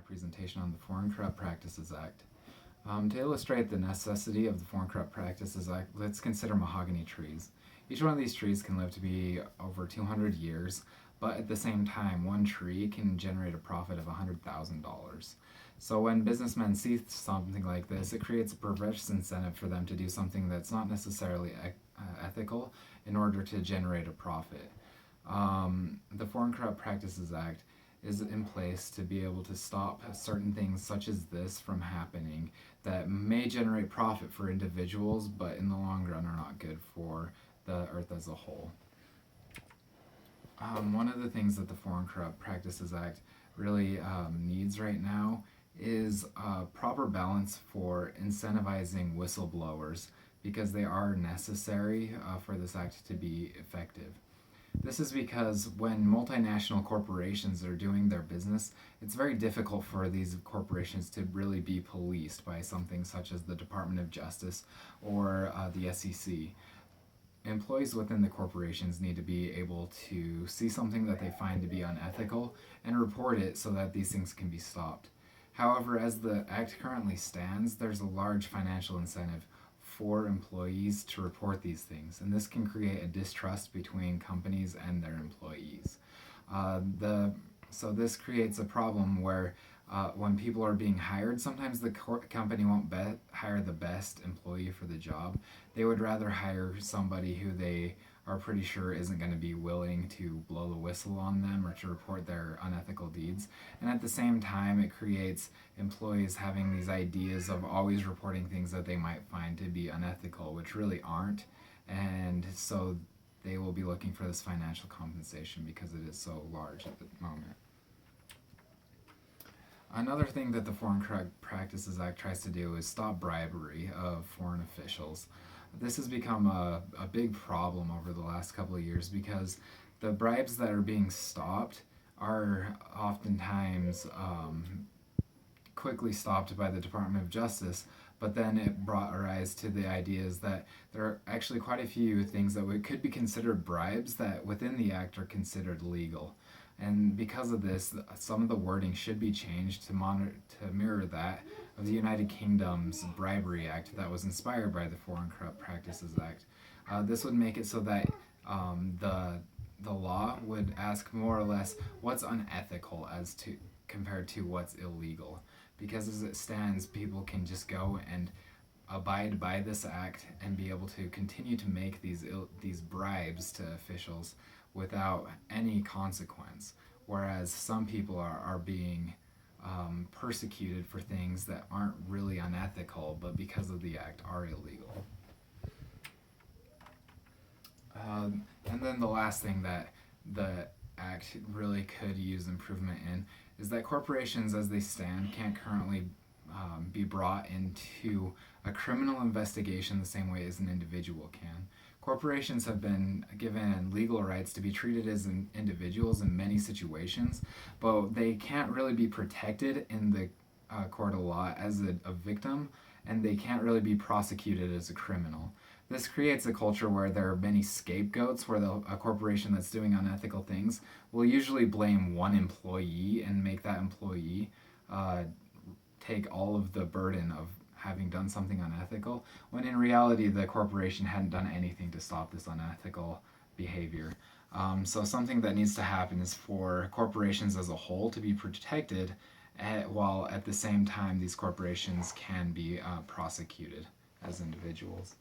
presentation on the Foreign Corrupt Practices Act. To illustrate the necessity of the Foreign Corrupt Practices Act, let's consider mahogany trees. Each one of these trees can live to be over 200 years, but at the same time, one tree can generate a profit of $100,000. So when businessmen see something like this, it creates a perverse incentive for them to do something that's not necessarily ethical in order to generate a profit. The Foreign Corrupt Practices Act is in place to be able to stop certain things such as this from happening that may generate profit for individuals, but in the long run are not good for the earth as a whole. One of the things that the Foreign Corrupt Practices Act really needs right now is a proper balance for incentivizing whistleblowers, because they are necessary for this act to be effective. This is because when multinational corporations are doing their business, it's very difficult for these corporations to really be policed by something such as the Department of Justice or the SEC. Employees within the corporations need to be able to see something that they find to be unethical and report it so that these things can be stopped. However, as the act currently stands, there's a large financial incentive for employees to report these things, and this can create a distrust between companies and their employees. So this creates a problem where when people are being hired, sometimes the company won't hire the best employee for the job. They would rather hire somebody who they are pretty sure isn't going to be willing to blow the whistle on them or to report their unethical deeds. And at the same time, it creates employees having these ideas of always reporting things that they might find to be unethical, which really aren't. And so they will be looking for this financial compensation because it is so large at the moment. Another thing that the Foreign Corrupt Practices Act tries to do is stop bribery of foreign officials. This has become a big problem over the last couple of years because the bribes that are being stopped are oftentimes quickly stopped by the Department of Justice, but then it brought a rise to the ideas that there are actually quite a few things that could be considered bribes that within the act are considered legal. And because of this, some of the wording should be changed to mirror that of the United Kingdom's Bribery Act that was inspired by the Foreign Corrupt Practices Act. This would make it so that the law would ask more or less what's unethical compared to what's illegal. Because as it stands, people can just go and abide by this act and be able to continue to make these bribes to officials without any consequence, whereas some people are being persecuted for things that aren't really unethical, but because of the act are illegal. And then the last thing that the act really could use improvement in is that corporations as they stand can't currently be brought into a criminal investigation the same way as an individual can. Corporations have been given legal rights to be treated as individuals in many situations, but they can't really be protected in the court of law as a victim, and they can't really be prosecuted as a criminal. This creates a culture where there are many scapegoats, where a corporation that's doing unethical things will usually blame one employee and make that employee take all of the burden of having done something unethical, when in reality the corporation hadn't done anything to stop this unethical behavior. So something that needs to happen is for corporations as a whole to be protected, while at the same time these corporations can be prosecuted as individuals.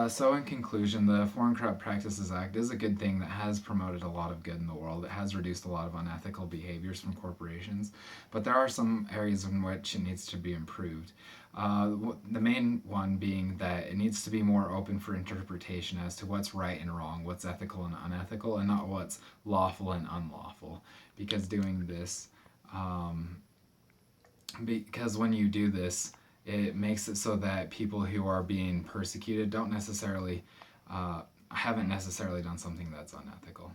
So in conclusion, the Foreign Corrupt Practices Act is a good thing that has promoted a lot of good in the world. It has reduced a lot of unethical behaviors from corporations, but there are some areas in which it needs to be improved. The main one being that it needs to be more open for interpretation as to what's right and wrong, what's ethical and unethical, and not what's lawful and unlawful. Because doing this, because when you do this, it makes it so that people who are being persecuted haven't necessarily done something that's unethical.